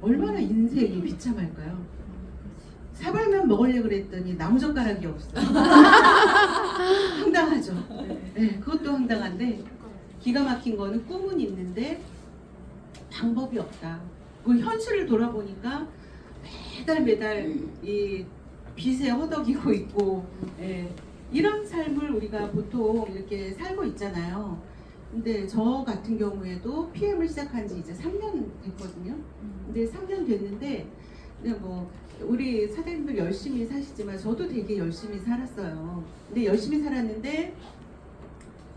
얼마나 인생이 비참할까요? 사발면 먹으려고 그랬더니 나무젓가락이 없어. 황당하죠. 네, 그것도 황당한데 기가 막힌 거는 꿈은 있는데 방법이 없다. 그 현실을 돌아보니까 매달 이 빚에 허덕이고 있고, 예, 이런 삶을 우리가 보통 이렇게 살고 있잖아요. 근데 저 같은 경우에도 PM을 시작한 지 이제 3년 됐거든요. 근데 3년 됐는데 그냥 뭐 우리 사장님들 열심히 사시지만 저도 되게 열심히 살았어요. 근데 열심히 살았는데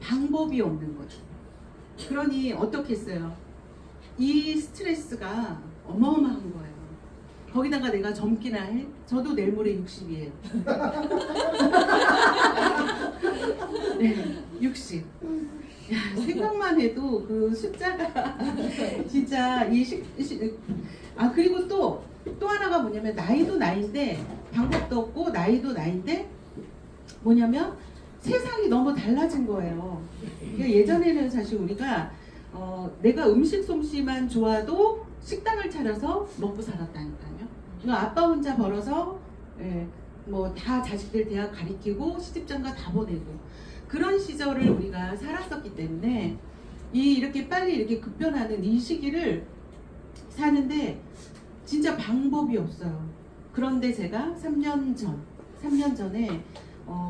방법이 없는 거죠. 그러니 어떻게 했어요? 이 스트레스가 어마어마한 거예요. 거기다가 내가 젊기나 해? 저도 내일 모레 60이에요. 네, 60. 야, 생각만 해도 그 숫자가 진짜 그리고 또 하나가 뭐냐면 나이도 나이인데 방법도 없고 나이도 나이인데 뭐냐면 세상이 너무 달라진 거예요. 그러니까 예전에는 사실 우리가 내가 음식 솜씨만 좋아도 식당을 차려서 먹고 살았다니까요. 그러니까 아빠 혼자 벌어서 뭐 다 자식들 대학 가리키고 시집장가 다 보내고 그런 시절을 우리가 살았었기 때문에 이렇게 빨리 이렇게 급변하는 이 시기를 사는데 진짜 방법이 없어요. 그런데 제가 3년 전에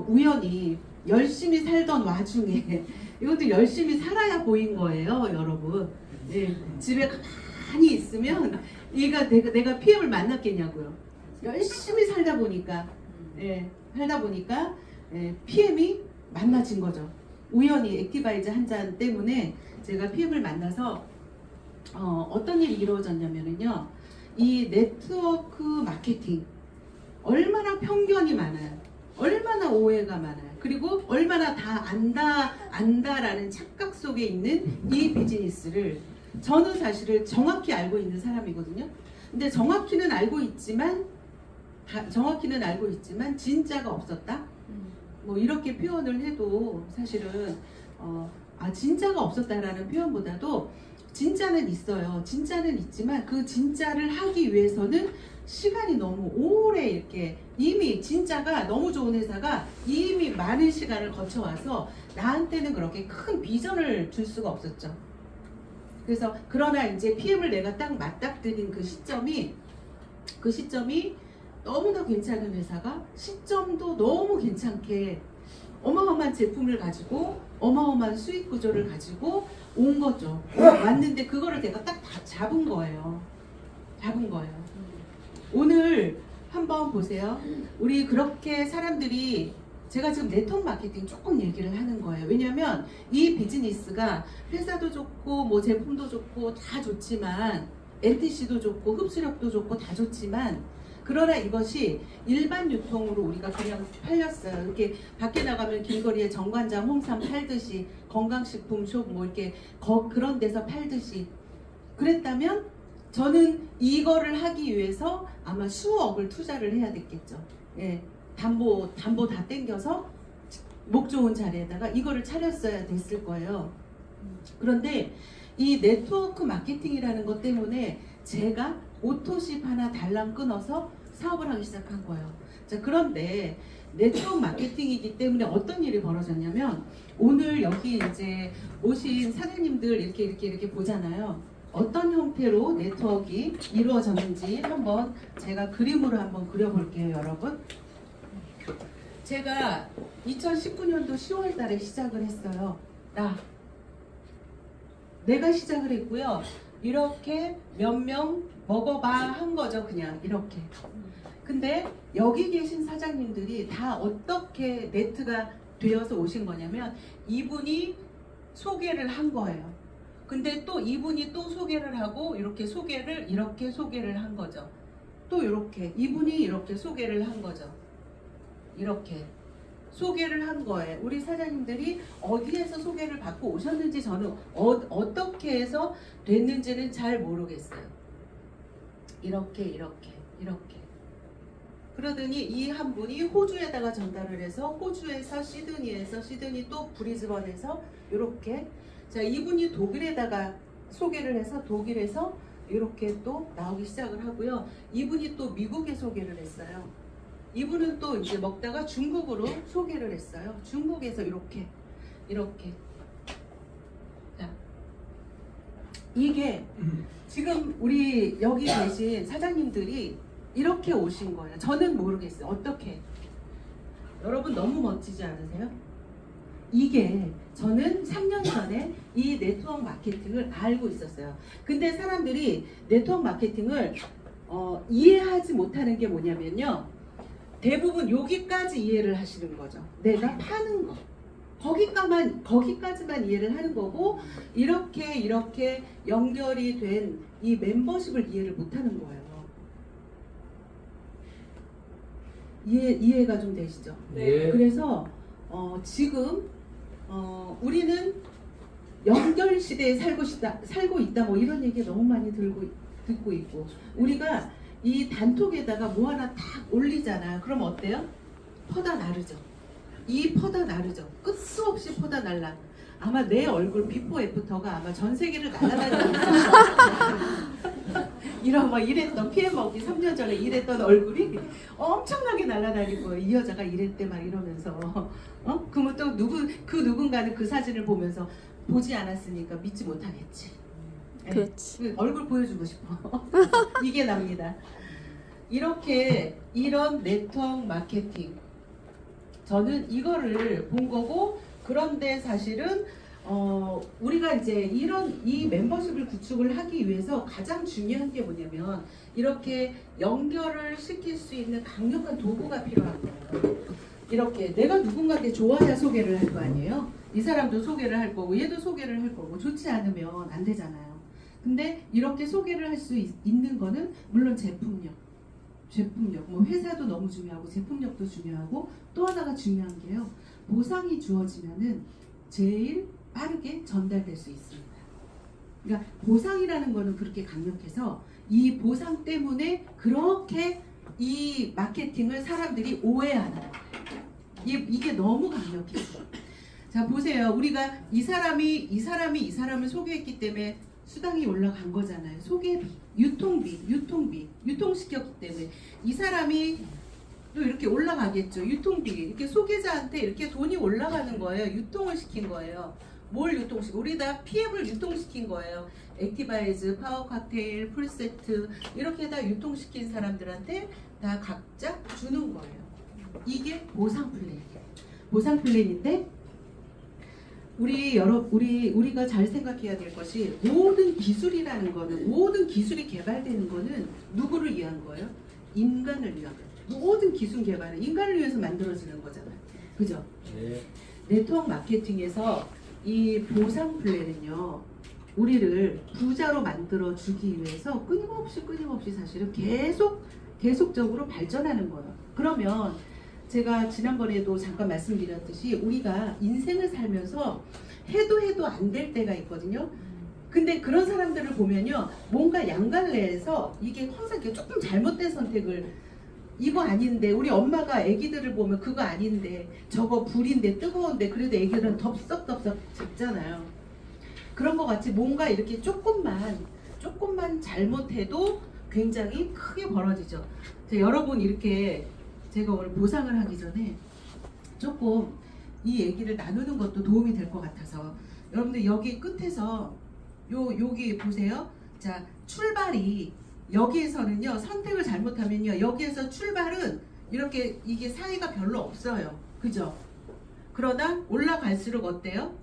우연히 열심히 살던 와중에 이것도 열심히 살아야 보인 거예요, 여러분. 예, 집에 가만히 있으면 내가 PM을 만났겠냐고요. 열심히 살다 보니까 PM이 만나진 거죠. 우연히 액티바이즈 한 잔 때문에 제가 PM을 만나서 어떤 일이 이루어졌냐면요. 이 네트워크 마케팅 얼마나 편견이 많아요. 얼마나 오해가 많아요. 그리고 얼마나 다 안다라는 착각 속에 있는 이 비즈니스를 저는 사실을 정확히 알고 있는 사람이거든요. 근데 정확히는 알고 있지만 진짜가 없었다. 뭐 이렇게 표현을 해도 사실은 진짜가 없었다라는 표현보다도 진짜는 있어요. 진짜는 있지만 그 진짜를 하기 위해서는 시간이 너무 오래 이렇게 이미 진짜가 너무 좋은 회사가 이미 많은 시간을 거쳐와서 나한테는 그렇게 큰 비전을 줄 수가 없었죠. 그래서 그러나 이제 PM을 내가 딱 맞닥뜨린 그 시점이 너무나 괜찮은 회사가 시점도 너무 괜찮게 어마어마한 제품을 가지고 어마어마한 수익 구조를 가지고 온 거죠. 왔는데 그거를 내가 딱 잡은 거예요. 오늘 한번 보세요. 우리 그렇게 사람들이 제가 지금 네트워크 마케팅 조금 얘기를 하는 거예요. 왜냐하면 이 비즈니스가 회사도 좋고 뭐 제품도 좋고 다 좋지만 NTC도 좋고 흡수력도 좋고 다 좋지만 그러나 이것이 일반 유통으로 우리가 그냥 팔렸어요. 이렇게 밖에 나가면 길거리에 정관장, 홍삼 팔듯이 건강식품 숍 뭐 이렇게 그런 데서 팔듯이 그랬다면 저는 이거를 하기 위해서 아마 수억을 투자를 해야 됐겠죠. 예, 담보 다 땡겨서 목 좋은 자리에다가 이거를 차렸어야 됐을 거예요. 그런데 이 네트워크 마케팅이라는 것 때문에 제가 오토십 하나 달랑 끊어서 사업을 하기 시작한 거예요. 자, 그런데 네트워크 마케팅이기 때문에 어떤 일이 벌어졌냐면 오늘 여기 이제 오신 사장님들 이렇게 보잖아요. 어떤 형태로 네트워크가 이루어졌는지 한번 제가 그림으로 한번 그려볼게요, 여러분. 제가 2019년도 10월 달에 시작을 했어요. 내가 시작을 했고요. 이렇게 몇 명 먹어봐 한 거죠, 그냥 이렇게. 근데 여기 계신 사장님들이 다 어떻게 네트가 되어서 오신 거냐면 이분이 소개를 한 거예요. 근데 또 이분이 또 소개를 하고 이렇게 소개를 한 거죠. 또 이렇게 이분이 이렇게 소개를 한 거죠. 이렇게 소개를 한 거예요. 우리 사장님들이 어디에서 소개를 받고 오셨는지 저는 어떻게 해서 됐는지는 잘 모르겠어요. 이렇게 그러더니 이 한 분이 호주에다가 전달을 해서 호주에서 시드니 또 브리즈번에서 이렇게 자 이분이 독일에다가 소개를 해서 독일에서 이렇게 또 나오기 시작을 하고요. 이분이 또 미국에 소개를 했어요. 이분은 또 이제 먹다가 중국으로 소개를 했어요. 중국에서 이렇게 자, 이게 지금 우리 여기 계신 사장님들이 이렇게 오신 거예요. 저는 모르겠어요. 어떻게? 여러분 너무 멋지지 않으세요? 이게 저는 3년 전에 이 네트워크 마케팅을 알고 있었어요. 근데 사람들이 네트워크 마케팅을 이해하지 못하는 게 뭐냐면요. 대부분 여기까지 이해를 하시는 거죠. 내가 파는 거. 거기까지만 이해를 하는 거고, 이렇게 연결이 된 이 멤버십을 이해를 못하는 거예요. 이해가 좀 되시죠? 네. 그래서 지금 우리는 연결 시대에 살고 있다 뭐 이런 얘기 너무 많이 듣고 있고, 우리가 이 단톡에다가 뭐 하나 탁 올리잖아. 그럼 어때요? 퍼다 나르죠. 이 퍼다 나르죠. 끝도 없이 퍼다 날라. 아마 내 얼굴 비포 애프터가 아마 전 세계를 날아다니고 이랬던 PM 먹기 3년 전에 이랬던 얼굴이 엄청나게 날아다니고, 이 여자가 이랬대 막 이러면서 그러면 또 누군가는 그 사진을 보면서 보지 않았으니까 믿지 못하겠지. 그렇지. 얼굴 보여주고 싶어. 이게 납니다. 이런 네트워크 마케팅, 저는 이거를 본 거고, 그런데 사실은 우리가 이제 이 멤버십을 구축을 하기 위해서 가장 중요한 게 뭐냐면, 이렇게 연결을 시킬 수 있는 강력한 도구가 필요한 거예요. 이렇게 내가 누군가한테 좋아야 소개를 할 거 아니에요. 이 사람도 소개를 할 거고 얘도 소개를 할 거고, 좋지 않으면 안 되잖아요. 근데 이렇게 소개를 할 수 있는 거는 물론 제품력, 뭐 회사도 너무 중요하고 제품력도 중요하고, 또 하나가 중요한 게요, 보상이 주어지면은 제일 빠르게 전달될 수 있습니다. 그러니까 보상이라는 거는 그렇게 강력해서, 이 보상 때문에 그렇게 이 마케팅을 사람들이 오해하는 거예요. 이게 너무 강력해요. 자, 보세요. 우리가 이 사람을 소개했기 때문에 수당이 올라간 거잖아요. 소개비, 유통시켰기 때문에 이 사람이 또 이렇게 올라가겠죠. 유통비, 이렇게 소개자한테 이렇게 돈이 올라가는 거예요. 유통을 시킨 거예요. 뭘 우리 다 PM을 유통시킨 거예요. 액티바이즈, 파워 칵테일, 풀세트, 이렇게 다 유통시킨 사람들한테 다 각자 주는 거예요. 이게 보상 플랜이에요. 보상 플랜인데, 우리가 잘 생각해야 될 것이, 모든 기술이 개발되는 거는 누구를 위한 거예요? 인간을 위한 거예요. 모든 기술 개발은 인간을 위해서 만들어지는 거잖아요. 그죠? 네. 네트워크 마케팅에서 이 보상 플랜은요, 우리를 부자로 만들어 주기 위해서 끊임없이 사실은 계속적으로 발전하는 거예요. 그러면 제가 지난번에도 잠깐 말씀드렸듯이, 우리가 인생을 살면서 해도 안 될 때가 있거든요. 근데 그런 사람들을 보면요, 뭔가 양갈래에서 이게 항상 조금 잘못된 선택을, 이거 아닌데, 우리 엄마가 아기들을 보면 그거 아닌데, 저거 불인데 뜨거운데, 그래도 아기들은 덥석덥석 잡잖아요. 그런 것 같이 뭔가 이렇게 조금만 잘못해도 굉장히 크게 벌어지죠. 여러분, 이렇게 제가 오늘 보상을 하기 전에 조금 이 얘기를 나누는 것도 도움이 될 것 같아서, 여러분들 여기 끝에서 여기 보세요. 자, 출발이 여기에서는요, 선택을 잘못하면요, 여기에서 출발은 이렇게 이게 사이가 별로 없어요. 그죠? 그러다 올라갈수록 어때요?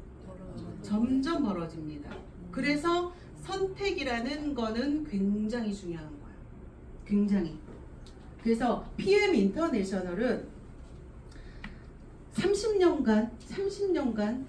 점점 멀어집니다. 그래서 선택이라는 거는 굉장히 중요한 거예요. 굉장히. 그래서 PM 인터내셔널은 30년간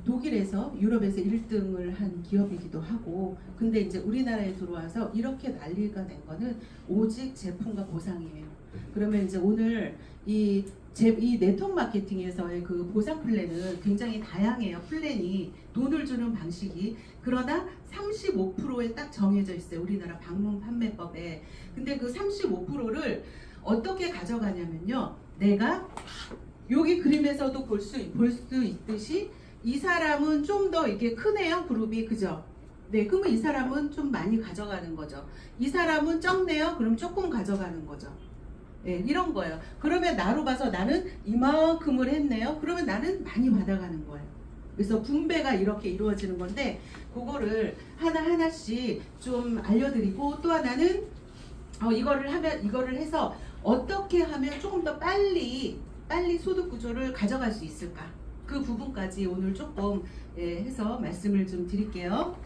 독일에서, 유럽에서 1등을 한 기업이기도 하고, 근데 이제 우리나라에 들어와서 이렇게 난리가 된 거는 오직 제품과 보상이에요. 그러면 이제 오늘 이 네트워크 마케팅에서의 그 보상 플랜은 굉장히 다양해요. 플랜이, 돈을 주는 방식이. 그러나 35%에 딱 정해져 있어요. 우리나라 방문 판매법에. 근데 그 35%를 어떻게 가져가냐면요, 내가 여기 그림에서도 볼 수 있듯이, 이 사람은 좀 더 이렇게 크네요, 그룹이. 그죠? 네, 그러면 이 사람은 좀 많이 가져가는 거죠. 이 사람은 적네요. 그럼 조금 가져가는 거죠. 네, 이런 거예요. 그러면 나로 봐서 나는 이만큼을 했네요. 그러면 나는 많이 받아가는 거예요. 그래서 분배가 이렇게 이루어지는 건데 그거를 하나하나씩 좀 알려드리고 또 하나는 이거를 해서 어떻게 하면 조금 더 빨리 소득 구조를 가져갈 수 있을까? 그 부분까지 오늘 조금 해서 말씀을 좀 드릴게요.